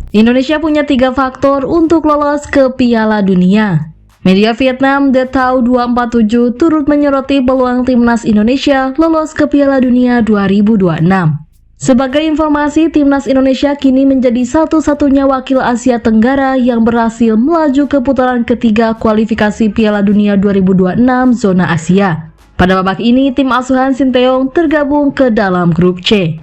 Indonesia punya 3 faktor untuk lolos ke Piala Dunia. Media Vietnam The Tau 247 turut menyoroti peluang timnas Indonesia lolos ke Piala Dunia 2026. Sebagai informasi, timnas Indonesia kini menjadi satu-satunya wakil Asia Tenggara yang berhasil melaju ke putaran ketiga kualifikasi Piala Dunia 2026 zona Asia. Pada babak ini, tim asuhan Sinteyong tergabung ke dalam grup C.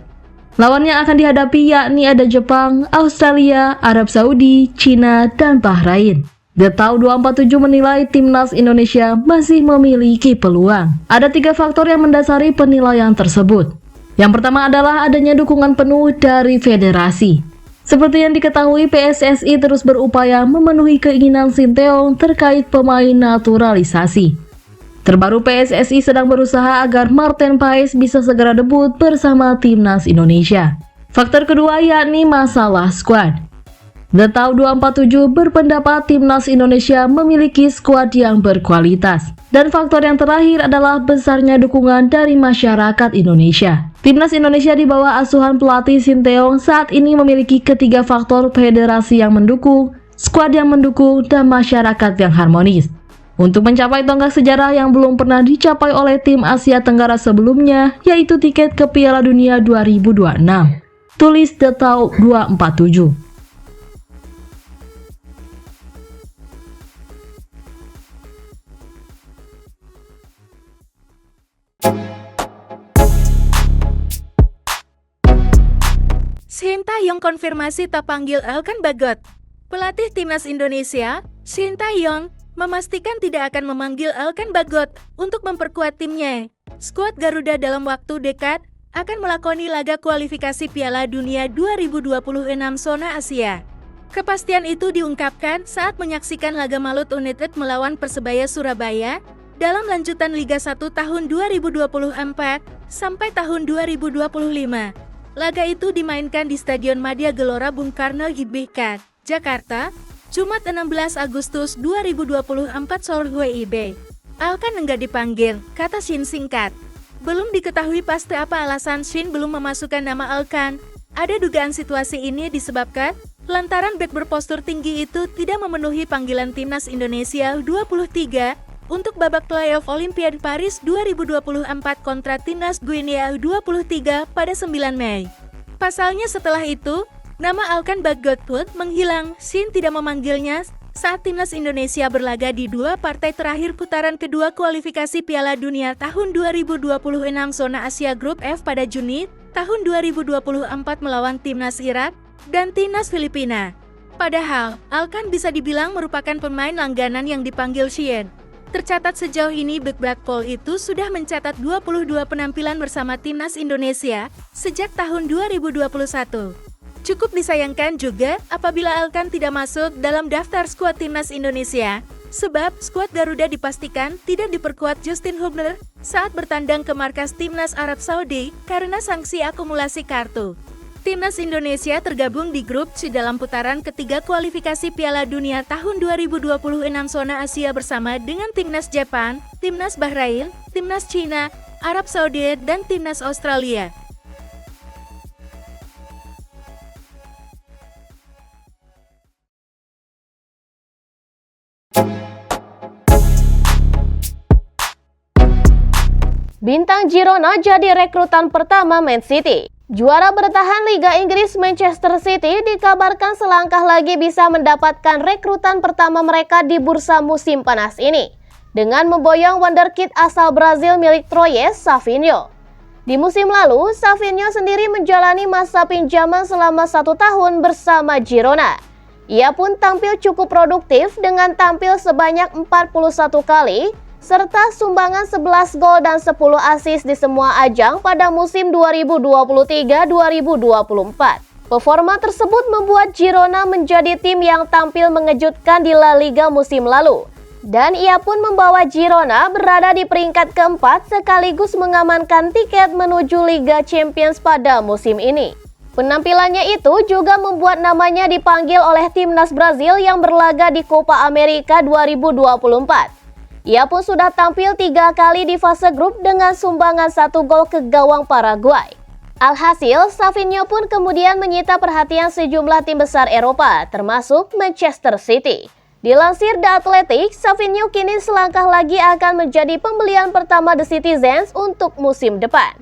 Lawan yang akan dihadapi yakni ada Jepang, Australia, Arab Saudi, Cina, dan Bahrain. The Tau 247 menilai timnas Indonesia masih memiliki peluang. Ada 3 faktor yang mendasari penilaian tersebut. Yang pertama adalah adanya dukungan penuh dari federasi. Seperti yang diketahui, PSSI terus berupaya memenuhi keinginan Sinteyong terkait pemain naturalisasi. Terbaru, PSSI sedang berusaha agar Marten Paes bisa segera debut bersama timnas Indonesia. Faktor kedua yakni masalah skuad. The Tau 247 berpendapat timnas Indonesia memiliki skuad yang berkualitas. Dan faktor yang terakhir adalah besarnya dukungan dari masyarakat Indonesia. Timnas Indonesia di bawah asuhan pelatih Sinteyong saat ini memiliki ketiga faktor: federasi yang mendukung, skuad yang mendukung, dan masyarakat yang harmonis. Untuk mencapai tonggak sejarah yang belum pernah dicapai oleh tim Asia Tenggara sebelumnya, yaitu tiket ke Piala Dunia 2026. Tulis The Tau 247. Sinteyong konfirmasi tak panggil Elkan Bagot. Pelatih timnas Indonesia, Sinteyong, memastikan tidak akan memanggil Elkan Bagot untuk memperkuat timnya. Skuad Garuda dalam waktu dekat akan melakoni laga kualifikasi Piala Dunia 2026 zona Asia. Kepastian itu diungkapkan saat menyaksikan laga Malut United melawan Persebaya Surabaya dalam lanjutan Liga 1 tahun 2024 sampai tahun 2025. Laga itu dimainkan di Stadion Madia Gelora Bung Karno GBK, Jakarta, Jumat 16 Agustus 2024 sore WIB. Elkan enggak dipanggil, kata Shin singkat. Belum diketahui pasti apa alasan Shin belum memasukkan nama Elkan. Ada dugaan situasi ini disebabkan lantaran bek berpostur tinggi itu tidak memenuhi panggilan timnas Indonesia 23 untuk babak playoff Olimpiade Paris 2024 kontra timnas Guinea 23 pada 9 Mei. Pasalnya setelah itu, nama Elkan Bagot pun menghilang. Shin tidak memanggilnya saat timnas Indonesia berlaga di 2 partai terakhir putaran kedua kualifikasi Piala Dunia tahun 2026 zona Asia Grup F pada Juni tahun 2024 melawan timnas Irak dan timnas Filipina. Padahal, Elkan bisa dibilang merupakan pemain langganan yang dipanggil Shin. Tercatat sejauh ini bek Blackpool itu sudah mencatat 22 penampilan bersama timnas Indonesia sejak tahun 2021. Cukup disayangkan juga apabila Elkan tidak masuk dalam daftar skuad timnas Indonesia, sebab skuad Garuda dipastikan tidak diperkuat Justin Hubner saat bertandang ke markas timnas Arab Saudi karena sanksi akumulasi kartu. Timnas Indonesia tergabung di grup C dalam putaran ketiga kualifikasi Piala Dunia tahun 2026 zona Asia bersama dengan timnas Jepang, timnas Bahrain, timnas Cina, Arab Saudi, dan timnas Australia. Bintang Girona jadi rekrutan pertama Man City. Juara bertahan Liga Inggris Manchester City dikabarkan selangkah lagi bisa mendapatkan rekrutan pertama mereka di bursa musim panas ini dengan memboyong wonderkid asal Brazil milik Troyes, Savinho. Di musim lalu, Savinho sendiri menjalani masa pinjaman selama 1 tahun bersama Girona. Ia pun tampil cukup produktif dengan tampil sebanyak 41 kali serta sumbangan 11 gol dan 10 assist di semua ajang pada musim 2023-2024. Performa tersebut membuat Girona menjadi tim yang tampil mengejutkan di La Liga musim lalu. Dan ia pun membawa Girona berada di peringkat keempat sekaligus mengamankan tiket menuju Liga Champions pada musim ini. Penampilannya itu juga membuat namanya dipanggil oleh timnas Brazil yang berlaga di Copa America 2024. Ia pun sudah tampil 3 kali di fase grup dengan sumbangan 1 gol ke gawang Paraguay. Alhasil, Savinho pun kemudian menyita perhatian sejumlah tim besar Eropa, termasuk Manchester City. Dilansir The Athletic, Savinho kini selangkah lagi akan menjadi pembelian pertama The Citizens untuk musim depan.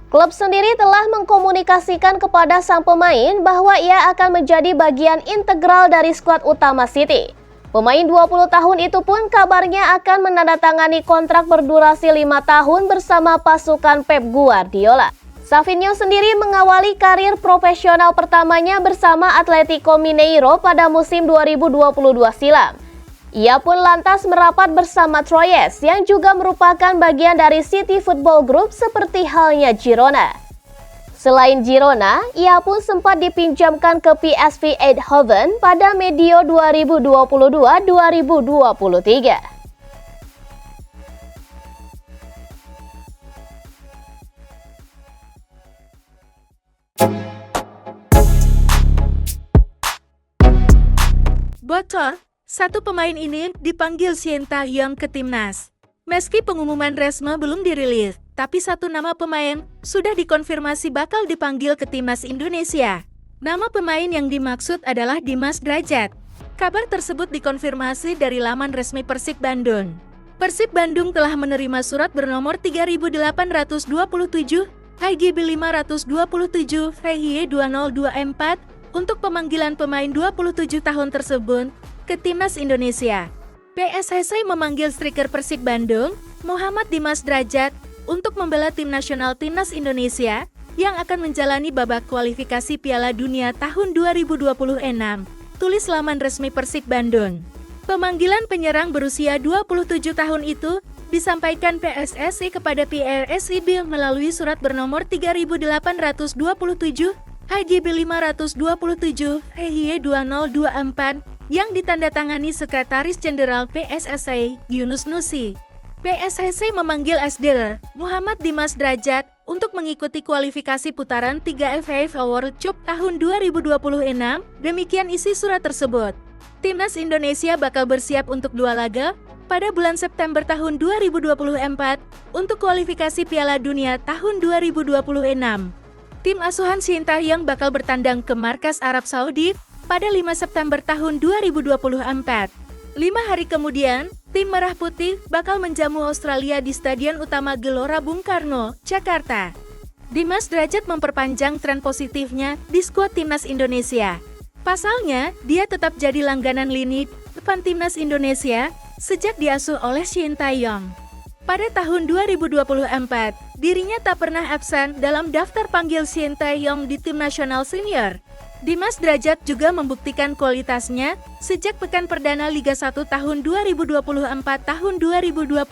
Klub sendiri telah mengkomunikasikan kepada sang pemain bahwa ia akan menjadi bagian integral dari skuad utama City. Pemain 20 tahun itu pun kabarnya akan menandatangani kontrak berdurasi 5 tahun bersama pasukan Pep Guardiola. Savinho sendiri mengawali karir profesional pertamanya bersama Atletico Mineiro pada musim 2022 silam. Ia pun lantas merapat bersama Troyes yang juga merupakan bagian dari City Football Group seperti halnya Girona. Selain Girona, ia pun sempat dipinjamkan ke PSV Eindhoven pada medio 2022-2023. Bocor, satu pemain ini dipanggil Shin Tae-hyung ke timnas. Meski pengumuman resmi belum dirilis, tapi satu nama pemain sudah dikonfirmasi bakal dipanggil ke timnas Indonesia. Nama pemain yang dimaksud adalah Dimas Drajat. Kabar tersebut dikonfirmasi dari laman resmi Persib Bandung. Persib Bandung telah menerima surat bernomor 3827 HGB 527 VHY 2024 untuk pemanggilan pemain 27 tahun tersebut ke timnas Indonesia. PSSI memanggil striker Persib Bandung, Muhammad Dimas Drajat, untuk membela tim nasional timnas Indonesia yang akan menjalani babak kualifikasi Piala Dunia tahun 2026, tulis laman resmi Persib Bandung. Pemanggilan penyerang berusia 27 tahun itu disampaikan PSSI kepada PRSIB melalui surat bernomor 3827 HGB 527 VHY 2024 yang ditandatangani Sekretaris Jenderal PSSI Yunus Nusi. PSSI memanggil SDR Muhammad Dimas Drajat untuk mengikuti kualifikasi putaran 3 FIFA World Cup tahun 2026. Demikian isi surat tersebut. Timnas Indonesia bakal bersiap untuk 2 laga pada bulan September tahun 2024 untuk kualifikasi Piala Dunia tahun 2026. Tim asuhan Shin Tae-hyung bakal bertandang ke markas Arab Saudi pada 5 September tahun 2024. 5 hari kemudian, tim Merah Putih bakal menjamu Australia di Stadion Utama Gelora Bung Karno, Jakarta. Dimas Drajat memperpanjang tren positifnya di skuad timnas Indonesia. Pasalnya, dia tetap jadi langganan lini depan timnas Indonesia sejak diasuh oleh Shin Tae-hyung. Pada tahun 2024, dirinya tak pernah absen dalam daftar panggil Shin Tae-hyung di tim nasional senior. Dimas Drajat juga membuktikan kualitasnya sejak pekan perdana Liga 1 tahun 2024 tahun 2025.